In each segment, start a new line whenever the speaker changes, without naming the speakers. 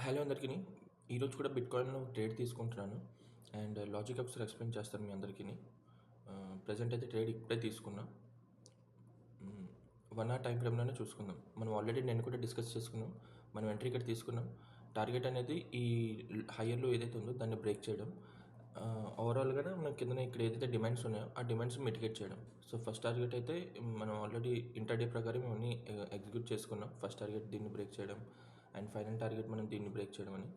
Hello అందరికీ. ఈరోజు కూడా బిట్‌కాయిన్‌లో ట్రేడ్ తీసుకుంటున్నాను. అండ్ లాజిక్ ఒకసారి ఎక్స్‌ప్లెయిన్ చేస్తాను మీ అందరికీ. ప్రెజెంట్ అయితే ట్రేడ్ ఇప్పుడే తీసుకున్నా. 1 అవర్ టైం ఫ్రేమ్‌లోనే చూసుకుందాం. మనం ఆల్రెడీ నేను కూడా డిస్కస్ చేసుకున్నాం. మనం ఎంట్రీ ఇక్కడ తీసుకున్నాం. టార్గెట్ అనేది ఈ హైయర్‌లో ఏదైతే ఉందో దాన్ని బ్రేక్ చేయడం. ఓవరాల్‌గా మనం కిందన ఇక్కడ ఏదైతే డిమాండ్స్ ఉన్నాయో ఆ డిమాండ్స్ మిటిగేట్ చేయడం. సో ఫస్ట్ టార్గెట్ అయితే మనం ఆల్రెడీ ఇంటర్‌డే ప్రకారం ఇవన్నీ ఎగ్జిక్యూట్ చేసుకున్నాం. ఫస్ట్ టార్గెట్ దీన్ని బ్రేక్ చేయడం అండ్ ఫైనల్ టార్గెట్ మనం దీన్ని బ్రేక్ చేయడం అని.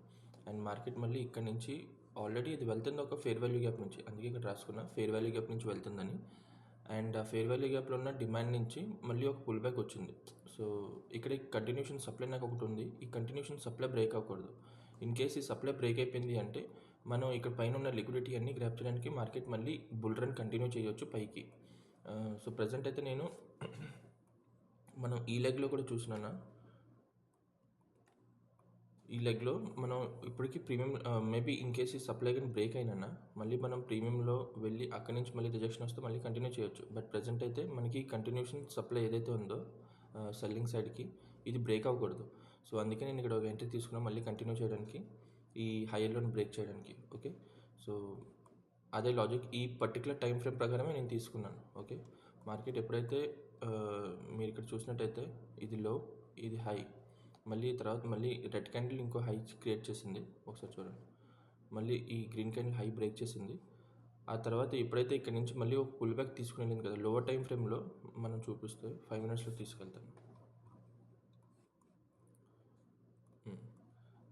అండ్ మార్కెట్ మళ్ళీ ఇక్కడ నుంచి ఆల్రెడీ ఇది వెళ్తుంది ఒక ఫెయిర్ వాల్యూ గ్యాప్ నుంచి. అందుకే ఇక్కడ రాసుకున్నా ఫెయిర్ వాల్యూ గ్యాప్ నుంచి వెళ్తుందని. అండ్ ఆ ఫెయిర్ వాల్యూ గ్యాప్లో ఉన్న డిమాండ్ నుంచి మళ్ళీ ఒక పుల్ బ్యాక్ వచ్చింది. సో ఇక్కడ కంటిన్యూషన్ సప్లై నాకు ఒకటి ఉంది. ఈ కంటిన్యూషన్ సప్లై బ్రేక్ అవ్వకూడదు. ఇన్ కేస్ ఈ సప్లై బ్రేక్ అయిపోయింది అంటే మనం ఇక్కడ పైన ఉన్న లిక్విడిటీ అన్ని గ్రాప్ చేయడానికి మార్కెట్ మళ్ళీ బుల్ రన్ కంటిన్యూ చేయొచ్చు పైకి. సో ప్రజెంట్ అయితే నేను మనం ఈ లెగ్లో కూడా చూసినా, ఈ లెగ్లో మనం ఇప్పటికీ ప్రీమియం మేబీ ఇన్ కేస్ ఈ సప్లై కానీ బ్రేక్ అయినా మళ్ళీ మనం ప్రీమియంలో వెళ్ళి అక్కడి నుంచి మళ్ళీ రిజెక్షన్ వస్తే మళ్ళీ కంటిన్యూ చేయొచ్చు. బట్ ప్రజెంట్ అయితే మనకి కంటిన్యూషన్ సప్లై ఏదైతే ఉందో సెల్లింగ్ సైడ్కి ఇది బ్రేక్ అవ్వకూడదు. సో అందుకే నేను ఇక్కడ ఒక ఎంట్రీ తీసుకున్నాను మళ్ళీ కంటిన్యూ చేయడానికి, ఈ హైయర్లోని బ్రేక్ చేయడానికి. ఓకే, సో అదే లాజిక్ ఈ పర్టికులర్ టైం ఫ్రేమ్ ప్రకారమే నేను తీసుకున్నాను. ఓకే, మార్కెట్ ఎప్పుడైతే మీరు ఇక్కడ చూసినట్టయితే ఇది లో, ఇది హై, మళ్ళీ తర్వాత మళ్ళీ రెడ్ క్యాండిల్ ఇంకో హై క్రియేట్ చేసింది. ఒకసారి చూడండి, మళ్ళీ ఈ గ్రీన్ క్యాండిల్ హై బ్రేక్ చేసింది. ఆ తర్వాత ఎప్పుడైతే ఇక్కడ నుంచి మళ్ళీ ఒక పుల్ బ్యాక్ తీసుకుని వెళ్ళింది కదా, లోవర్ టైం ఫ్రేమ్లో మనం చూపిస్తే 5 మినిట్స్లో తీసుకెళ్తాను.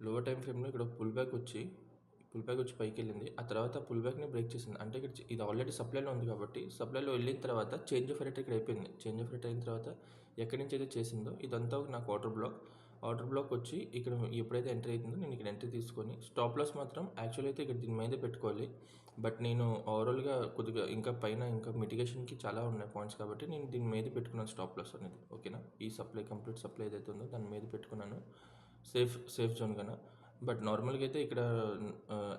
లోవర్ టైం ఫ్రేమ్లో ఇక్కడ పుల్ బ్యాక్ వచ్చి పైకి వెళ్ళింది. ఆ తర్వాత పుల్ బ్యాక్ని బ్రేక్ చేసింది. అంటే ఇక్కడ ఇది ఆల్రెడీ సప్లైలో ఉంది కాబట్టి సప్లైలో వెళ్ళిన తర్వాత చేంజ్ ఆఫ్ రేట్ ఇక్కడ అయిపోయింది. చేంజ్ ఆఫ్ రేట్ అయిన తర్వాత ఎక్కడి నుంచి అయితే చేసిందో ఇదంతా నాకు ఆర్డర్ బ్లాక్ వచ్చి ఇక్కడ ఎప్పుడైతే ఎంట్రీ అవుతుందో నేను ఇక్కడ ఎంట్రీ తీసుకొని స్టాప్ లాస్ మాత్రం యాక్చువల్ అయితే ఇక్కడ దీని మీదే పెట్టుకోవాలి. బట్ నేను ఓవరాల్గా కొద్దిగా ఇంకా పైన ఇంకా మిటిగేషన్కి చాలా ఉన్నాయి పాయింట్స్ కాబట్టి నేను దీని మీద పెట్టుకున్నాను స్టాప్ లాస్ అనేది. ఓకేనా, ఈ కంప్లీట్ సప్లై ఏదైతే ఉందో దాని మీద పెట్టుకున్నాను సేఫ్ జోన్ కన్నా. బట్ నార్మల్గా అయితే ఇక్కడ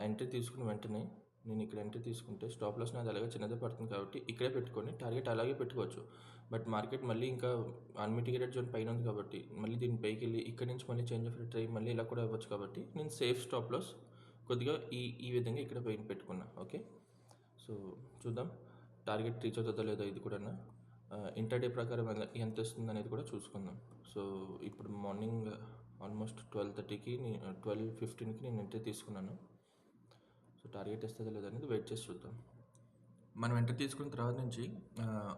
ఎంట్రీ తీసుకున్న వెంటనే నేను ఇక్కడ ఎంట్రీ తీసుకుంటే స్టాప్ లాస్ నాది అలాగే చిన్నదే పడుతుంది కాబట్టి ఇక్కడే పెట్టుకొని టార్గెట్ అలాగే పెట్టుకోవచ్చు. బట్ మార్కెట్ మళ్ళీ ఇంకా అన్మిటిగేటెడ్ జోన్ పైన ఉంది కాబట్టి మళ్ళీ దీని పైకి వెళ్ళి ఇక్కడ నుంచి మళ్ళీ చేంజ్ ఆఫ్ రేట్ అయ్యి మళ్ళీ ఇలా కూడా అవ్వచ్చు కాబట్టి నేను సేఫ్ స్టాప్ లాస్ కొద్దిగా ఈ విధంగా ఇక్కడ పైన పెట్టుకున్నా. ఓకే, సో చూద్దాం టార్గెట్ రీచ్ అవుతుందో లేదో ఇది కూడా ఇంటర్డే ప్రకారం ఎంత వస్తుంది అనేది కూడా చూసుకుందాం. సో ఇప్పుడు మార్నింగ్ ఆల్మోస్ట్ 12:30కి 12:15కి నేను ఎంట్రీ తీసుకున్నాను. సో టార్గెట్ ఇస్తుందో లేదో అనేది వెయిట్ చేసి చూద్దాం. మనం ఎంట్రీ తీసుకున్న తర్వాత నుంచి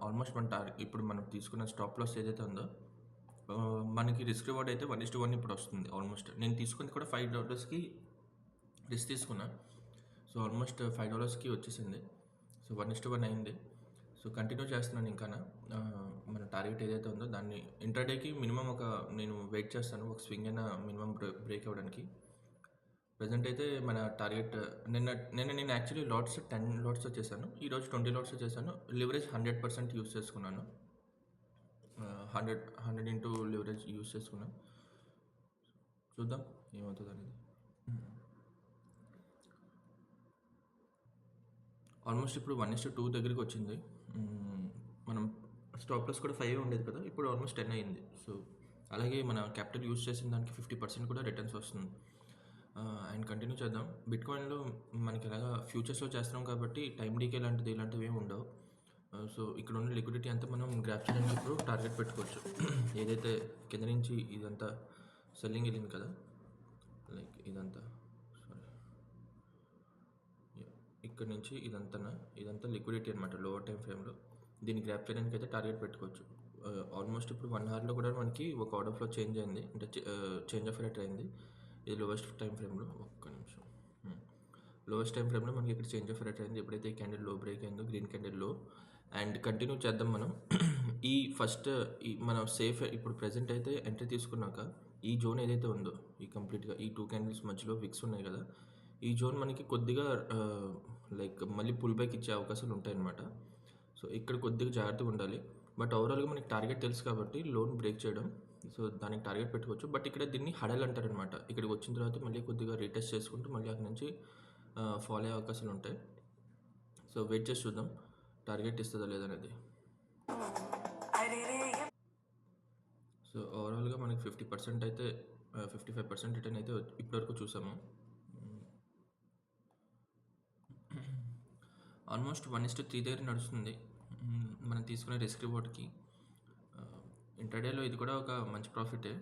ఆల్మోస్ట్ ఇప్పుడు మనం తీసుకున్న స్టాప్ లాస్ ఏదైతే ఉందో మనకి రిస్క్ రివార్డ్ అయితే 1:1 ఇప్పుడు వస్తుంది. ఆల్మోస్ట్ నేను తీసుకుంది కూడా $5కి రిస్క్ తీసుకున్నా. సో ఆల్మోస్ట్ $5కి వచ్చేసింది. సో 1:1 అయింది. సో కంటిన్యూ చేస్తున్నాను ఇంకా మన టార్గెట్ ఏదైతే ఉందో దాన్ని ఇంటర్డేకి మినిమం నేను వెయిట్ చేస్తాను ఒక స్వింగ్ అయినా మినిమం బ్రేక్ అవ్వడానికి. ప్రజెంట్ అయితే మన టార్గెట్ నేను యాక్చువల్లీ 10 లాట్స్ వచ్చేసాను. ఈరోజు 20 లాట్స్ వచ్చేసాను. లివరేజ్ 100% యూస్ చేసుకున్నాను. 100 ఇంటూ లివరేజ్ యూస్ చేసుకున్నాను. చూద్దాం ఏమవుతుంది అనేది. ఆల్మోస్ట్ ఇప్పుడు 1:2 దగ్గరికి వచ్చింది. మనం స్టాప్ లాస్ కూడా 5 ఉండేది కదా, ఇప్పుడు ఆల్మోస్ట్ 10 అయింది. సో అలాగే మన క్యాపిటల్ యూస్ చేసిన దానికి 50% కూడా రిటర్న్స్ వస్తుంది. అండ్ కంటిన్యూ చేద్దాం. బిట్కాయిన్లో మనకి ఎలాగా ఫ్యూచర్స్లో చేస్తున్నాం కాబట్టి టైం డీకే ఇలాంటివి ఏమి ఉండవు. సో ఇక్కడ ఉన్న లిక్విడిటీ అంతా మనం గ్రాప్ చేయడానికి ఇప్పుడు టార్గెట్ పెట్టుకోవచ్చు. ఏదైతే కింద నుంచి ఇదంతా సెల్లింగ్ వెళ్ళింది కదా, లైక్ ఇదంతా ఇక్కడ నుంచి ఇదంతా లిక్విడిటీ అనమాట లోవర్ టైం ఫ్రేమ్లో. దీన్ని గ్రాప్ చేయడానికి అయితే టార్గెట్ పెట్టుకోవచ్చు. ఆల్మోస్ట్ ఇప్పుడు 1 అవర్లో కూడా మనకి ఒక ఆర్డర్ ఫ్లో చేంజ్ అయింది, అంటే చేంజ్ ఆఫ్ రేట్ అయింది. ఇది లోవెస్ట్ టైం ఫ్రేమ్లో. ఒక్క నిమిషం. లోవెస్ట్ టైం ఫ్రేమ్లో మనకి ఇక్కడ చేంజ్ ఆఫ్ రేట్ అయింది. ఎప్పుడైతే ఈ క్యాండిల్ లో బ్రేక్ అయిందో గ్రీన్ క్యాండిల్ లో. అండ్ కంటిన్యూ చేద్దాం మనం. ఈ మనం సేఫ్ ఇప్పుడు ప్రెజెంట్ అయితే ఎంట్రీ తీసుకున్నాక ఈ జోన్ ఏదైతే ఉందో ఈ కంప్లీట్గా ఈ 2 క్యాండిల్స్ మధ్యలో విక్స్ ఉన్నాయి కదా, ఈ జోన్ మనకి కొద్దిగా లైక్ మళ్ళీ పుల్ బ్యాక్ ఇచ్చే అవకాశాలు ఉంటాయన్నమాట. సో ఇక్కడ కొద్దిగా జాగ్రత్తగా ఉండాలి. బట్ ఓవరాల్గా మనకి టార్గెట్ తెలుసు కాబట్టి లోన్ బ్రేక్ చేయడం, సో దానికి టార్గెట్ పెట్టుకోవచ్చు. బట్ ఇక్కడ దీన్ని హడల్ అంటారనమాట. ఇక్కడికి వచ్చిన తర్వాత మళ్ళీ కొద్దిగా రీటెస్ట్ చేసుకుంటూ మళ్ళీ అక్కడి నుంచి ఫాలో అయ్యే అవకాశాలు ఉంటాయి. సో వెయిట్ చేసి చూద్దాం టార్గెట్ ఇస్తుందా లేదనేది. సో ఓవరాల్గా మనకి 50% అయితే 55% రిటర్న్ అయితే ఇప్పటివరకు చూసాము. ఆల్మోస్ట్ 1:3 దగ్గర నడుస్తుంది మనం తీసుకునే రిస్క్ రివార్డ్కి. ఇంటర్డేలో ఇది కూడా ఒక మంచి ప్రాఫిటే.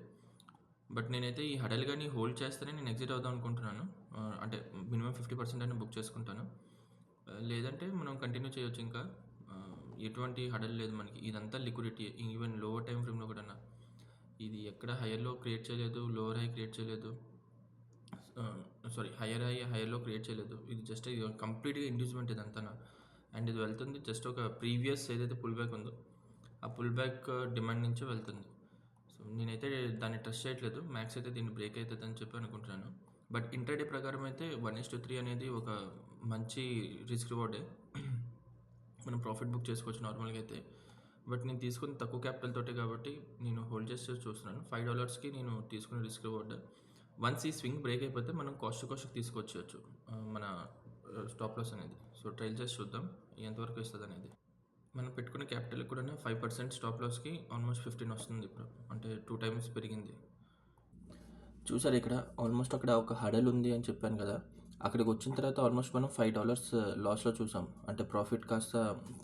బట్ నేనైతే ఈ హడల్ కానీ హోల్డ్ చేస్తేనే నేను ఎగ్జిట్ అవుదాం అనుకుంటున్నాను. అంటే మినిమం 50% అయినా బుక్ చేసుకుంటాను. లేదంటే మనం కంటిన్యూ చేయొచ్చు ఇంకా. ఎటువంటి హడల్ లేదు మనకి. ఇదంతా లిక్విడిటీ. ఈవెన్ లోవర్ టైం ఫ్రేమ్లో కూడా ఇది ఎక్కడ హైయర్లో క్రియేట్ చేయలేదు, లోవర్ హై క్రియేట్ చేయలేదు, హైయర్ హై హైయర్లో క్రియేట్ చేయలేదు. ఇది జస్ట్ ఇది కంప్లీట్గా ఇండ్యూస్మెంట్ ఇదంతా. అండ్ ఇది వెళ్తుంది జస్ట్ ఒక ప్రీవియస్ ఏదైతే పుల్ బ్యాక్ ఉందో ఆ పుల్ బ్యాక్ డిమాండ్ నుంచే వెళ్తుంది. సో నేనైతే దాన్ని ట్రస్ట్ చేయట్లేదు. మ్యాక్స్ అయితే దీన్ని బ్రేక్ అవుతుంది అని చెప్పి అనుకుంటున్నాను. బట్ ఇంటర్డే ప్రకారం అయితే 1:3 అనేది ఒక మంచి రిస్క్ రివార్డే. మనం ప్రాఫిట్ బుక్ చేసుకోవచ్చు నార్మల్గా అయితే. బట్ నేను తీసుకుని తక్కువ క్యాపిటల్ తోటే కాబట్టి నేను హోల్డ్ చేసి చూస్తున్నాను. $5కి నేను తీసుకున్న రిస్క్ రివార్డ్. వన్స్ ఈ స్వింగ్ బ్రేక్ అయిపోతే మనం కాస్ట్ టు కాస్ట్కి తీసుకొచ్చేయచ్చు మన స్టాప్ లాస్ అనేది. సో ట్రైల్ చేసి చూద్దాం ఎంతవరకు ఇస్తుంది అనేది. మనం పెట్టుకున్న క్యాపిటల్ కూడా 5% స్టాప్ లాస్కి ఆల్మోస్ట్ 15 వస్తుంది ఇప్పుడు. అంటే 2 times పెరిగింది. చూసారు ఇక్కడ ఆల్మోస్ట్ అక్కడ ఒక హడల్ ఉంది అని చెప్పాను కదా, అక్కడికి వచ్చిన తర్వాత ఆల్మోస్ట్ మనం $5 లాస్లో చూసాం. అంటే ప్రాఫిట్ కాస్త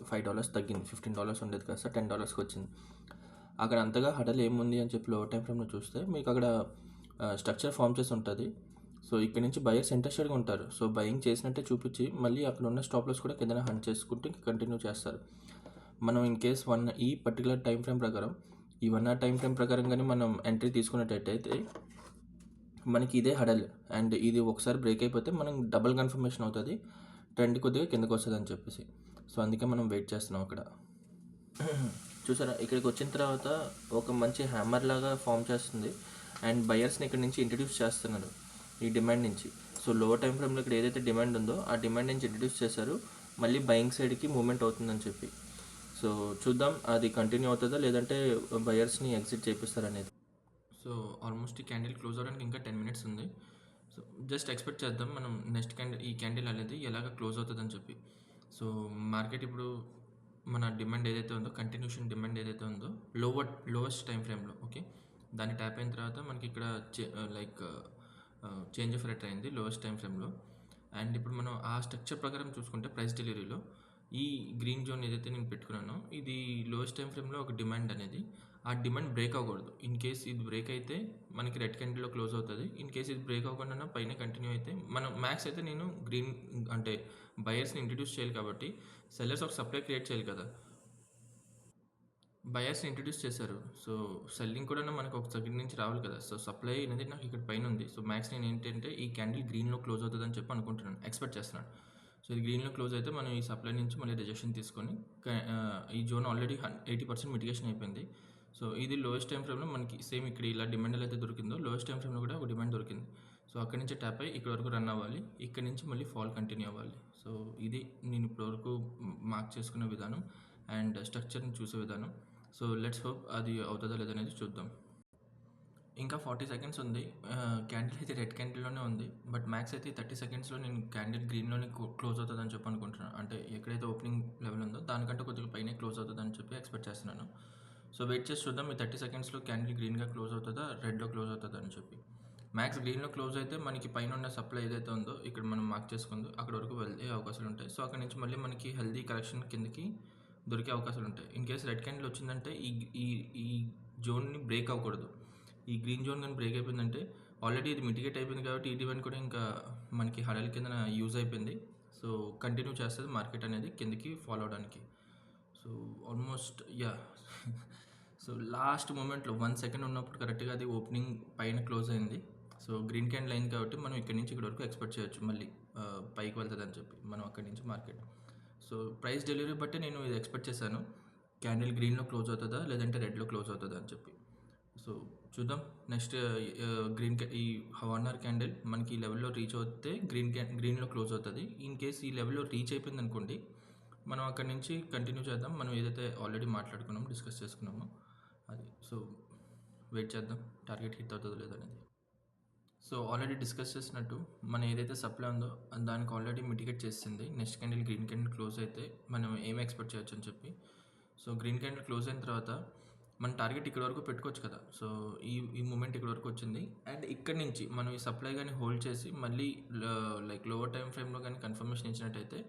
$5 తగ్గింది. $15 ఉండేది కాస్త $10కి వచ్చింది. అక్కడ అంతగా హడల్ ఏముంది అని చెప్పి లోవర్ టైం ఫ్రేమ్లో చూస్తే మీకు అక్కడ స్ట్రక్చర్ ఫామ్ చేసి ఉంటుంది. సో ఇక్కడ నుంచి బయర్స్ ఇంట్రెస్టెడ్గా ఉంటారు. సో బయింగ్ చేసినట్టే చూపించి మళ్ళీ అక్కడ ఉన్న స్టాప్ లాస్ కూడా కింద హంట్ చేసుకుంటూ కంటిన్యూ చేస్తారు. మనం ఇన్ కేస్ ఈ పర్టికులర్ టైం ఫ్రేమ్ ప్రకారం ఈ 1 hour టైం ఫ్రేమ్ ప్రకారం కానీ మనం ఎంట్రీ తీసుకునేటట్టయితే మనకి ఇదే హడల్. అండ్ ఇది ఒకసారి బ్రేక్ అయిపోతే మనం డబుల్ కన్ఫర్మేషన్ అవుతుంది, ట్రెండ్ కొద్దిగా కిందకు వస్తుంది అని చెప్పేసి. సో అందుకే మనం వెయిట్ చేస్తున్నాం అక్కడ. చూసారా ఇక్కడికి వచ్చిన తర్వాత ఒక మంచి హ్యామర్ లాగా ఫామ్ చేస్తుంది. అండ్ బయర్స్ని ఇక్కడ నుంచి ఇంట్రడ్యూస్ చేస్తున్నారు ఈ డిమాండ్ నుంచి. సో లోవర్ టైం ఫ్రేమ్లో ఇక్కడ ఏదైతే డిమాండ్ ఉందో ఆ డిమాండ్ నుంచి ఇంట్రడ్యూస్ చేశారు, మళ్ళీ బయింగ్ సైడ్కి మూవ్మెంట్ అవుతుందని చెప్పి. సో చూద్దాం అది కంటిన్యూ అవుతుందా లేదంటే బయర్స్ని ఎగ్జిట్ చేపిస్తారనేది. సో ఆల్మోస్ట్ ఈ క్యాండిల్ క్లోజ్ అవ్వడానికి ఇంకా 10 minutes ఉంది. సో జస్ట్ ఎక్స్పెక్ట్ చేద్దాం మనం నెక్స్ట్ ఈ క్యాండిల్ అనేది ఎలాగ క్లోజ్ అవుతుందని చెప్పి. సో మార్కెట్ ఇప్పుడు మన డిమాండ్ ఏదైతే ఉందో కంటిన్యూషన్ డిమాండ్ ఏదైతే ఉందో లోవెస్ట్ టైం ఫ్రేమ్లో ఓకే, దాన్ని ట్యాప్ అయిన తర్వాత మనకి ఇక్కడ చేంజ్ ఆఫ్ రేట్ అయింది లోవెస్ట్ టైం ఫ్రేమ్లో. అండ్ ఇప్పుడు మనం ఆ స్ట్రక్చర్ ప్రకారం చూసుకుంటే ప్రైస్ డెలివరీలో ఈ గ్రీన్ జోన్ ఏదైతే నేను పెట్టుకున్నానో ఇది లోయెస్ట్ టైం ఫ్రేమ్లో ఒక డిమాండ్ అనేది. ఆ డిమాండ్ బ్రేక్ అవ్వకూడదు. ఇన్ కేస్ ఇది బ్రేక్ అయితే మనకి రెడ్ క్యాండిల్లో క్లోజ్ అవుతుంది. ఇన్ కేస్ ఇది బ్రేక్ అవ్వకుండా పైన కంటిన్యూ అయితే మనం మ్యాక్స్ అయితే నేను గ్రీన్ అంటే బయర్స్ని ఇంట్రడ్యూస్ చేయాలి కాబట్టి సెల్లర్స్ ఒక సప్లై క్రియేట్ చేయాలి కదా. బయర్స్ని ఇంట్రడ్యూస్ చేశారు. సో సెల్లింగ్ కూడా మనకు ఒక దగ్గర నుంచి రావాలి కదా. సో సప్లై అనేది నాకు ఇక్కడ పైన ఉంది. సో మ్యాక్స్ నేను ఏంటంటే ఈ క్యాండిల్ గ్రీన్లో క్లోజ్ అవుతుంది అని చెప్పి అనుకుంటున్నాను, ఎక్స్పెక్ట్ చేస్తున్నాను. సో ఇది గ్రీన్లో క్లోజ్ అయితే మనం ఈ సప్లై నుంచి మళ్ళీ రిజెక్షన్ తీసుకొని ఈ జోన్ ఆల్రెడీ 80% మిటిగేషన్ అయిపోయింది. సో ఇది లోయెస్ట్ టైం ఫ్రేమ్లో మనకి సేమ్ ఇక్కడ ఇలా డిమాండ్ అయితే దొరికిందో లోయెస్ట్ టైం ఫ్రేమ్లో కూడా ఒక డిమాండ్ దొరికింది. సో అక్కడి నుంచి ట్యాప్ అయ్యి ఇక్కడ వరకు రన్ అవ్వాలి, ఇక్కడ నుంచి మళ్ళీ ఫాల్ కంటిన్యూ అవ్వాలి. సో ఇది నేను ఇప్పటివరకు మార్క్ చేసుకునే విధానం అండ్ స్ట్రక్చర్ని చూసే విధానం. సో లెట్స్ హోప్ అది అవుతుందా లేదనేది చూద్దాం. ఇంకా 40 seconds ఉంది. క్యాండిల్ అయితే రెడ్ క్యాండిల్లోనే ఉంది. బట్ మ్యాక్స్ అయితే 30 secondsలో నేను క్యాండిల్ గ్రీన్లోనే క్లోజ్ అవుతుందని చెప్పి అనుకుంటున్నాను. అంటే ఎక్కడైతే ఓపెనింగ్ లెవెల్ ఉందో దానికంటే కొద్దిగా పైన క్లోజ్ అవుతుందని చెప్పి ఎక్స్పెక్ట్ చేస్తున్నాను. సో వెయిట్ చేసి చూద్దాం ఈ 30 secondsలో క్యాండిల్ గ్రీన్గా క్లోజ్ అవుతుందా రెడ్లో క్లోజ్ అవుతుందా అని చెప్పి. మ్యాక్స్ గ్రీన్లో క్లోజ్ అయితే మనకి పైన ఉన్న సప్లై ఏదైతే ఉందో ఇక్కడ మనం మార్క్ చేసుకుందో అక్కడ వరకు వెళ్ళే అవకాశాలు ఉంటాయి. సో అక్కడ నుంచి మళ్ళీ మనకి హెల్దీ కరెక్షన్ కిందకి దొరికే అవకాశాలు ఉంటాయి. ఇన్ కేసు రెడ్ క్యాండిల్ వచ్చిందంటే ఈ జోన్ని బ్రేక్ అవ్వకూడదు. ఈ గ్రీన్ జోన్ కానీ బ్రేక్ అయిపోయిందంటే ఆల్రెడీ ఇది మిటిగేట్ అయిపోయింది కాబట్టి ఈ డిమాండ్ కూడా ఇంకా మనకి హడల్ కింద యూజ్ అయిపోయింది. సో కంటిన్యూ చేస్తుంది మార్కెట్ అనేది కిందకి ఫాలో అవడానికి. సో ఆల్మోస్ట్ సో లాస్ట్ మూమెంట్లో 1 second ఉన్నప్పుడు కరెక్ట్గా అది ఓపెనింగ్ పైన క్లోజ్ అయింది. సో గ్రీన్ క్యాండిల్ అయింది కాబట్టి మనం ఇక్కడ నుంచి ఇక్కడ వరకు ఎక్స్పెక్ట్ చేయొచ్చు మళ్ళీ పైకి వెళ్తుంది అని చెప్పి మనం అక్కడి నుంచి మార్కెట్. సో ప్రైస్ డెలివరీ బట్టి నేను ఇది ఎక్స్పెక్ట్ చేశాను, క్యాండిల్ గ్రీన్లో క్లోజ్ అవుతుందా లేదంటే రెడ్లో క్లోజ్ అవుతుందా అని చెప్పి. సో చూద్దాం నెక్స్ట్ ఈ 1 hour క్యాండిల్ మనకి ఈ లెవెల్లో రీచ్ అవుతే గ్రీన్లో క్లోజ్ అవుతుంది. ఇన్ కేస్ ఈ లెవెల్లో రీచ్ అయిపోయింది అనుకోండి మనం అక్కడి నుంచి కంటిన్యూ చేద్దాం. మనం ఏదైతే ఆల్రెడీ మాట్లాడుకున్నామో డిస్కస్ చేసుకున్నామో అది. సో వెయిట్ చేద్దాం టార్గెట్ హిట్ అవుతుందో లేదనేది. సో ఆల్రెడీ డిస్కస్ చేసినట్టు మనం ఏదైతే సప్లై ఉందో దానికి ఆల్రెడీ మిటిగేట్ చేసింది. Next candle green candle close అయితే మనం ఏం ఎక్స్పెక్ట్ చేయొచ్చు అని చెప్పి. సో గ్రీన్ క్యాండిల్ క్లోజ్ అయిన తర్వాత మన టార్గెట్ ఇక్కడ వరకు పెట్టుకోవచ్చు కదా. సో ఈ మూమెంట్ ఇక్కడ వరకు వచ్చింది అండ్ ఇక్కడ నుంచి మనం ఈ సప్లై కానీ హోల్డ్ చేసి మళ్ళీ లైక్ లోవర్ టైం ఫ్రేమ్లో కానీ కన్ఫర్మేషన్ ఇచ్చినట్టయితే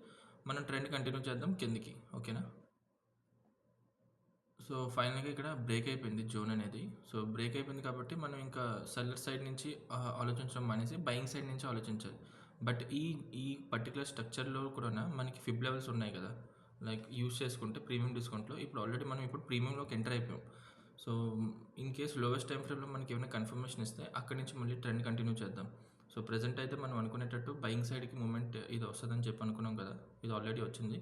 మనం ట్రెండ్ కంటిన్యూ చేద్దాం కిందికి. ఓకేనా. సో ఫైనల్గా ఇక్కడ బ్రేక్ అయిపోయింది జోన్ అనేది. సో బ్రేక్ అయిపోయింది కాబట్టి మనం ఇంకా సెల్లర్ సైడ్ నుంచి ఆలోచించడం మానేసి బయింగ్ సైడ్ నుంచి ఆలోచించాలి. బట్ ఈ పర్టికులర్ స్ట్రక్చర్లో కూడా మనకి ఫిబ్ లెవెల్స్ ఉన్నాయి కదా, లైక్ యూస్ చేసుకుంటే ప్రీమియం డిస్కౌంట్లో ఇప్పుడు ఆల్రెడీ మనం ఇప్పుడు ప్రీమియంలోకి ఎంటర్ అయిపోయాం. So in case lowest time ఫ్రేమ్లో మనకి ఏమైనా కన్ఫర్మేషన్ ఇస్తే అక్కడి నుంచి మళ్ళీ ట్రెండ్ కంటిన్యూ చేద్దాం. సో ప్రెజెంట్ అయితే మనం అనుకునేటట్టు బయింగ్ సైడ్కి మూమెంట్ ఇది వస్తుందని చెప్పి అనుకున్నాం కదా, ఇది ఆల్రెడీ వచ్చింది.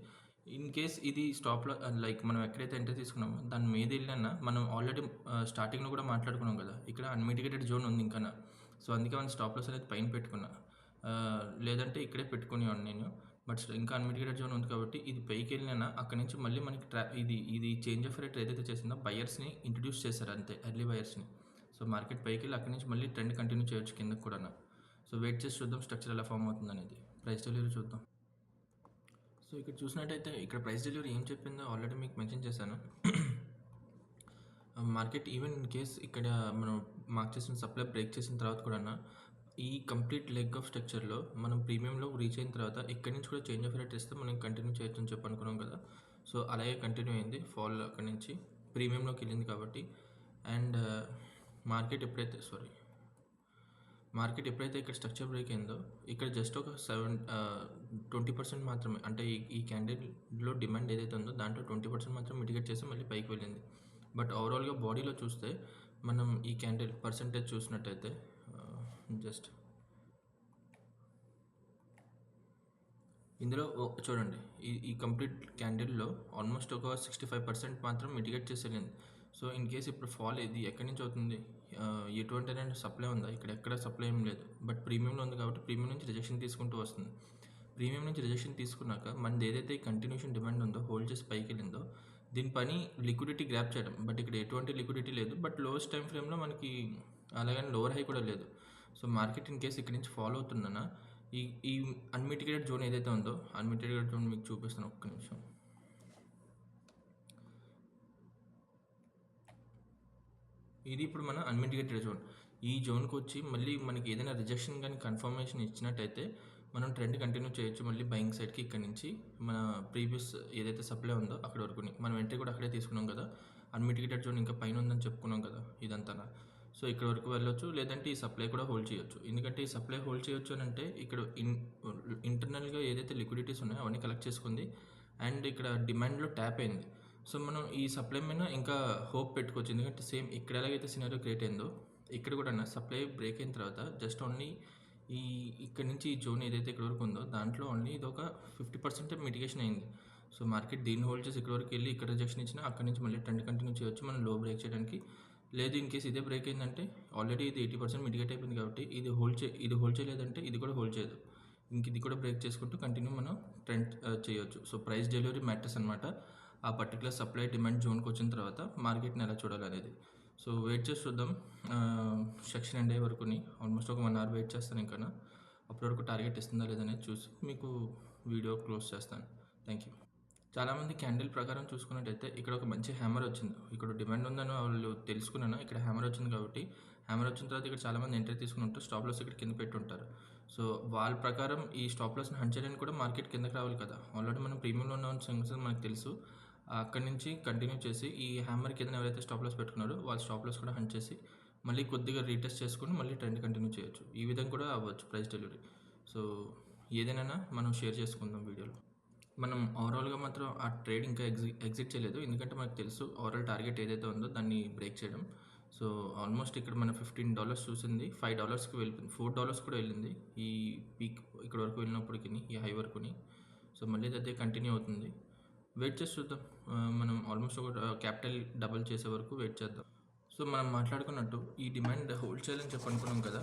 ఇన్ కేస్ ఇది స్టాప్లో లైక్ మనం ఎక్కడైతే ఎంటర్ తీసుకున్నామో దాని మీద వెళ్ళినా మనం ఆల్రెడీ స్టార్టింగ్లో కూడా మాట్లాడుకున్నాం కదా, ఇక్కడ అన్మిటిగేటెడ్ జోన్ ఉంది ఇంకా. సో అందుకే మనం స్టాప్ లాస్ అనేది పైన పెట్టుకున్నా, లేదంటే ఇక్కడే పెట్టుకునేవాడిని నేను. బట్ ఇంకా అన్మిటిగేటెడ్ జోన్ ఉంది కాబట్టి ఇది పైకి వెళ్ళినా అక్కడ నుంచి మళ్ళీ మనకి ఇది చేంజ్ ఆఫ్ రేట్ ఏదైతే చేసిందో బయర్స్ని ఇంట్రడ్యూస్ చేశారు అంతే, ఎర్లీ బయర్స్ని. సో మార్కెట్ పైకి వెళ్ళి అక్కడి నుంచి మళ్ళీ ట్రెండ్ కంటిన్యూ చేయొచ్చు కిందకు కూడా. సో వెయిట్ చేసి చూద్దాం స్ట్రక్చర్ ఎలా ఫామ్ అవుతుంది అనేది. ప్రైస్ డెలివరీ చూద్దాం. సో ఇక్కడ చూసినట్టయితే ఇక్కడ ప్రైస్ డెలివరీ ఏం చెప్పిందో ఆల్రెడీ మీకు మెన్షన్ చేశాను. మార్కెట్ ఈవెన్ ఇన్ కేస్ ఇక్కడ మనం మార్క్ చేసిన సప్లై బ్రేక్ చేసిన తర్వాత కూడా ఈ కంప్లీట్ లెగ్ ఆఫ్ స్ట్రక్చర్లో మనం ప్రీమియంలో రీచ్ అయిన తర్వాత ఇక్కడి నుంచి కూడా చేంజ్ ఆఫ్ రేట్ ఇస్తే మనం కంటిన్యూ చేయొచ్చు అని చెప్పి అనుకున్నాం కదా. సో అలాగే కంటిన్యూ అయింది ఫాల్ అక్కడి నుంచి ప్రీమియంలోకి వెళ్ళింది కాబట్టి. అండ్ మార్కెట్ ఎప్పుడైతే ఇక్కడ స్ట్రక్చర్ బ్రేక్ అయిందో ఇక్కడ జస్ట్ ఒక 20% మాత్రమే, అంటే ఈ క్యాండిల్లో డిమాండ్ ఏదైతే ఉందో దాంట్లో 20% మాత్రం మిటిగేట్ చేసి మళ్ళీ పైకి వెళ్ళింది. బట్ ఓవరాల్గా బాడీలో చూస్తే మనం ఈ క్యాండిల్ పర్సంటేజ్ చూసినట్టయితే జస్ట్ ఇందులో చూడండి, ఈ కంప్లీట్ క్యాండిల్లో ఆల్మోస్ట్ ఒక 65% మాత్రం మిటిగేట్ చేసి వెళ్ళింది. సో ఇన్ కేస్ ఇప్పుడు ఫాల్ ఇది ఎక్కడి నుంచి అవుతుంది, ఎటువంటి సప్లై ఉందా, ఇక్కడ ఎక్కడ సప్లై ఏం లేదు. బట్ ప్రీమియంలో ఉంది కాబట్టి ప్రీమియం నుంచి రిజెక్షన్ తీసుకుంటూ వస్తుంది. ప్రీమియం నుంచి రిజెక్షన్ తీసుకున్నాక మనది ఏదైతే కంటిన్యూషన్ డిమాండ్ ఉందో హోల్డ్ చేసి పైకి వెళ్ళిందో దీని పని లిక్విడిటీ గ్రాప్ చేయడం. బట్ ఇక్కడ ఎటువంటి లిక్విడిటీ లేదు. బట్ లోవెస్ట్ టైం ఫ్రేమ్లో మనకి అలాగని లోవర్ హై కూడా లేదు. సో మార్కెట్ ఇన్ కేస్ ఇక్కడ నుంచి ఫాలో అవుతుందన్న ఈ అన్మిటిగేటెడ్ జోన్ ఏదైతే ఉందో, అన్మిటిగేటెడ్ జోన్ మీకు చూపిస్తాను ఒక్క నిమిషం. ఇది ఇప్పుడు మన అన్మిటిగేటెడ్ జోన్. ఈ జోన్కి వచ్చి మళ్ళీ మనకి ఏదైనా రిజెక్షన్ కానీ కన్ఫర్మేషన్ ఇచ్చినట్టయితే మనం ట్రెండ్ కంటిన్యూ చేయొచ్చు మళ్ళీ బయింగ్ సైడ్కి. ఇక్కడ నుంచి మన ప్రీవియస్ ఏదైతే సప్లై ఉందో అక్కడ వరకు మనం ఎంట్రీ కూడా అక్కడే తీసుకున్నాం కదా. అన్మిటిగేటెడ్ జోన్ ఇంకా పైన ఉందని చెప్పుకున్నాం కదా ఇదంతా. సో ఇక్కడ వరకు వెళ్ళొచ్చు, లేదంటే ఈ సప్లై కూడా హోల్డ్ చేయొచ్చు. ఎందుకంటే ఈ సప్లై హోల్డ్ చేయొచ్చు అని అంటే ఇక్కడ ఇంటర్నల్గా ఏదైతే లిక్విడిటీస్ ఉన్నాయో అవన్నీ కలెక్ట్ చేసుకుంది అండ్ ఇక్కడ డిమాండ్లో ట్యాప్ అయింది. సో మనం ఈ సప్లై మీద ఇంకా హోప్ పెట్టుకోవచ్చు. ఎందుకంటే సేమ్ ఇక్కడ ఎలాగైతే సినారియో క్రియేట్ అయిందో ఇక్కడ కూడా సప్లై బ్రేక్ అయిన తర్వాత జస్ట్ ఓన్లీ ఇక్కడ నుంచి ఈ జోన్ ఏదైతే ఇక్కడ వరకు ఉందో దాంట్లో ఓన్లీ ఇది ఒక 50% మిటిగేషన్ అయింది. సో మార్కెట్ దీన్ని హోల్డ్ చేసి ఇక్కడ వరకు వెళ్ళి ఇక్కడ రిజెక్షన్ ఇచ్చినా అక్కడ నుంచి మళ్ళీ ట్రెండ్ కంటిన్యూ చేయొచ్చు మనం లో బ్రేక్ చేయడానికి. లేదు ఇన్ కేసు ఇదే బ్రేక్ అయిందంటే ఆల్రెడీ ఇది 80% మిటిగేట్ అయిపోయింది కాబట్టి ఇది హోల్డ్ చేయలేదంటే ఇది కూడా హోల్డ్ చేయదు. ఇంక ఇది కూడా బ్రేక్ చేసుకుంటూ కంటిన్యూ మనం ట్రెండ్ చేయొచ్చు. సో ప్రైస్ డెలివరీ మ్యాటర్స్ అనమాట. ఆ పర్టికులర్ సప్లై డిమాండ్ జోన్కి వచ్చిన తర్వాత మార్కెట్ని ఎలా చూడాలనేది. సో వెయిట్ చేసి చూద్దాం సెక్షన్ ఎండ్ అయ్యే వరకుని. ఆల్మోస్ట్ ఒక 1 hour వెయిట్ చేస్తాను ఇంకా. అప్పటి వరకు టార్గెట్ ఇస్తుందా లేదనేది చూసి మీకు వీడియో క్లోజ్ చేస్తాను. Thank you. చాలామంది క్యాండిల్ ప్రకారం చూసుకున్నట్టయితే ఇక్కడ ఒక మంచి హ్యామర్ వచ్చింది. ఇక్కడ డిమాండ్ ఉందని వాళ్ళు తెలుసుకున్నాను. ఇక్కడ హ్యామర్ వచ్చింది కాబట్టి హ్యామర్ వచ్చిన తర్వాత ఇక్కడ చాలామంది ఎంట్రీ తీసుకుని ఉంటారు, స్టాప్ లాస్ ఇక్కడ కింద పెట్టి ఉంటారు. సో వాళ్ళ ప్రకారం ఈ స్టాప్ లాస్ని హంట్ చేయడానికి కూడా మార్కెట్ కిందకి రావాలి కదా. ఆల్రెడీ మనం ప్రీమియంలో ఉన్న సంగతి మనకు తెలుసు. అక్కడి నుంచి కంటిన్యూ చేసి ఈ హ్యామర్ కింద ఎవరైతే స్టాప్ లాస్ పెట్టుకున్నారో వాళ్ళ స్టాప్ లాస్ కూడా హంట్ చేసి మళ్ళీ కొద్దిగా రీటెస్ట్ చేసుకుని మళ్ళీ ట్రెండ్ కంటిన్యూ చేయొచ్చు. ఈ విధంగా కూడా అవ్వచ్చు ప్రైస్ డెలివరీ. సో ఏదైనా మనం షేర్ చేసుకుందాం వీడియోలో. మనం ఓవరాల్గా మాత్రం ఆ ట్రేడ్ ఇంకా ఎగ్జిట్ చేయలేదు. ఎందుకంటే మనకు తెలుసు ఓవరాల్ టార్గెట్ ఏదైతే ఉందో దాన్ని బ్రేక్ చేయడం. సో ఆల్మోస్ట్ ఇక్కడ మనం $15 చూసింది $5కి వెళ్ళిపోయింది, $4 కూడా వెళ్ళింది ఈ పీక్ ఇక్కడ వరకు వెళ్ళినప్పటికి, ఈ హై వరకుని. సో మళ్ళీ అదే కంటిన్యూ అవుతుంది. వెయిట్ చేసి చూద్దాం. మనం ఆల్మోస్ట్ ఒక క్యాపిటల్ డబుల్ చేసే వరకు వెయిట్ చేద్దాం. సో మనం మాట్లాడుకున్నట్టు ఈ డిమాండ్ హోల్డ్ చేయాలని చెప్పి అనుకున్నాం కదా.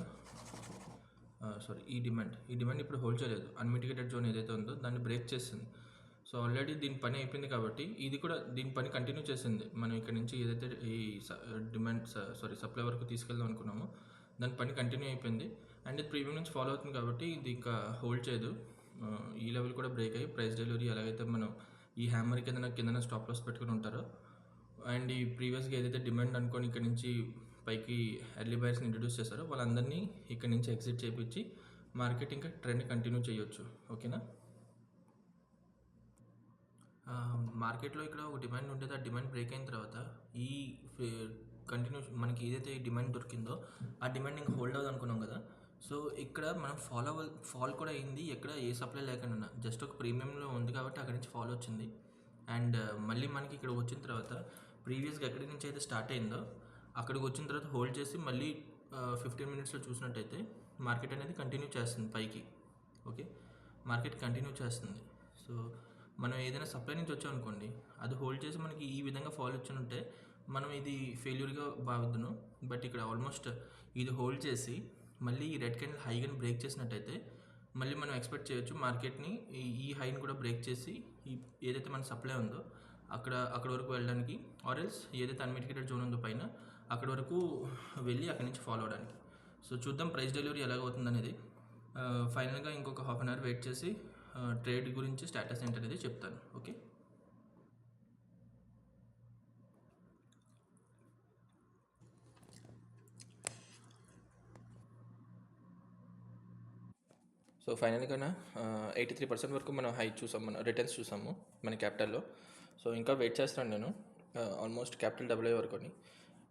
ఈ డిమాండ్ ఇప్పుడు హోల్డ్ చేయలేదు. అన్మిటిగేటెడ్ జోన్ ఏదైతే ఉందో దాన్ని బ్రేక్ చేసింది. సో ఆల్రెడీ దీని పని అయిపోయింది కాబట్టి ఇది కూడా దీని పని కంటిన్యూ చేసింది. మనం ఇక్కడ నుంచి ఏదైతే ఈ సప్లై వరకు తీసుకెళ్దాం అనుకున్నామో దాని పని కంటిన్యూ అయిపోయింది. అండ్ ఇది ప్రీమియం నుంచి ఫాలో అవుతుంది కాబట్టి ఇది ఇంకా హోల్డ్ చేయదు. ఈ లెవెల్ కూడా బ్రేక్ అయ్యి ప్రైస్ డెలివరీ ఎలాగైతే మనం ఈ హ్యామర్ కింద స్టాప్ లాస్ పెట్టుకుని ఉంటారో అండ్ ఈ ప్రీవియస్గా ఏదైతే డిమాండ్ అనుకొని ఇక్కడ నుంచి పైకి ఎర్లీ బయర్స్ని ఇంట్రడ్యూస్ చేస్తారో వాళ్ళందరినీ ఇక్కడ నుంచి ఎగ్జిట్ చేయించి మార్కెట్ ఇంకా ట్రెండ్ కంటిన్యూ చేయొచ్చు. ఓకేనా? మార్కెట్లో ఇక్కడ ఒక డిమాండ్ ఉంటుంది. ఆ డిమాండ్ బ్రేక్ అయిన తర్వాత ఈ కంటిన్యూ మనకి ఏదైతే డిమాండ్ దొరికిందో ఆ డిమాండ్ ఇంకా హోల్డ్ అవ్వదు అనుకున్నాం కదా. సో ఇక్కడ మనం ఫాల్ కూడా అయింది. ఎక్కడ ఏ సప్లై లేకుండా జస్ట్ ఒక ప్రీమియంలో ఉంది కాబట్టి అక్కడి నుంచి ఫాల్ వచ్చింది. అండ్ మళ్ళీ మనకి ఇక్కడ వచ్చిన తర్వాత ప్రీవియస్గా ఎక్కడి నుంచి అయితే స్టార్ట్ అయిందో అక్కడికి వచ్చిన తర్వాత హోల్డ్ చేసి మళ్ళీ 15 మినిట్స్లో చూసినట్టయితే మార్కెట్ అనేది కంటిన్యూ చేస్తుంది పైకి. ఓకే, మార్కెట్ కంటిన్యూ చేస్తుంది. సో మనం ఏదైనా సప్లై నుంచి వచ్చామనుకోండి, అది హోల్డ్ చేసి మనకి ఈ విధంగా ఫాల్ వచ్చి మనం ఇది ఫెయిల్యూర్గా భావిద్దును. బట్ ఇక్కడ ఆల్మోస్ట్ ఇది హోల్డ్ చేసి మళ్ళీ ఈ రెడ్ క్యాండిల్ హైని బ్రేక్ చేసినట్టయితే మళ్ళీ మనం ఎక్స్పెక్ట్ చేయొచ్చు మార్కెట్ని ఈ హైని కూడా బ్రేక్ చేసి ఈ ఏదైతే మన సప్లై ఉందో అక్కడ వరకు వెళ్ళడానికి, ఆర్ఎల్స్ ఏదైతే అన్మిటిగేటెడ్ జోన్ ఉందో పైన అక్కడ వరకు వెళ్ళి అక్కడి నుంచి ఫాలో అవడానికి. సో చూద్దాం ప్రైస్ డెలివరీ ఎలాగవుతుంది అనేది. ఫైనల్గా ఇంకొక హాఫ్ అన్ అవర్ వెయిట్ చేసి ట్రేడ్ గురించి స్టేటస్ ఏంటనేది చెప్తాను. ఓకే, సో ఫైనల్గా 83% వరకు మనం హై చూసాము, మన రిటర్న్స్ చూసాము మన క్యాపిటల్లో. సో ఇంకా వెయిట్ చేస్తాను నేను ఆల్మోస్ట్ క్యాపిటల్ డబుల్ అయ్యే వరకు.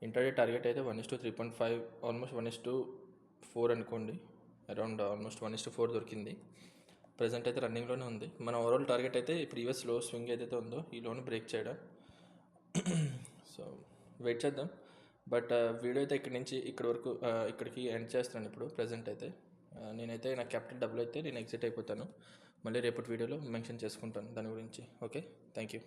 ఇంటర్డే టార్గెట్ అయితే 1:3.5, ఆల్మోస్ట్ 1:4 అనుకోండి. అరౌండ్ ఆల్మోస్ట్ 1:4 దొరికింది. ప్రజెంట్ అయితే రన్నింగ్లోనే ఉంది. మన ఓవరాల్ టార్గెట్ అయితే ప్రీవియస్ లో స్వింగ్ ఏదైతే ఉందో ఈ లోన్ బ్రేక్ చేయడం. సో వెయిట్ చేద్దాం. బట్ వీడియో అయితే ఇక్కడి నుంచి ఇక్కడ వరకు ఇక్కడికి ఎండ్ చేస్తాను ఇప్పుడు ప్రజెంట్ అయితే. నేనైతే నా క్యాపిటల్ డబ్బులు అయితే నేను ఎగ్జిట్ అయిపోతాను. మళ్ళీ రేపటి వీడియోలో మెన్షన్ చేసుకుంటాను దాని గురించి. Okay, thank you.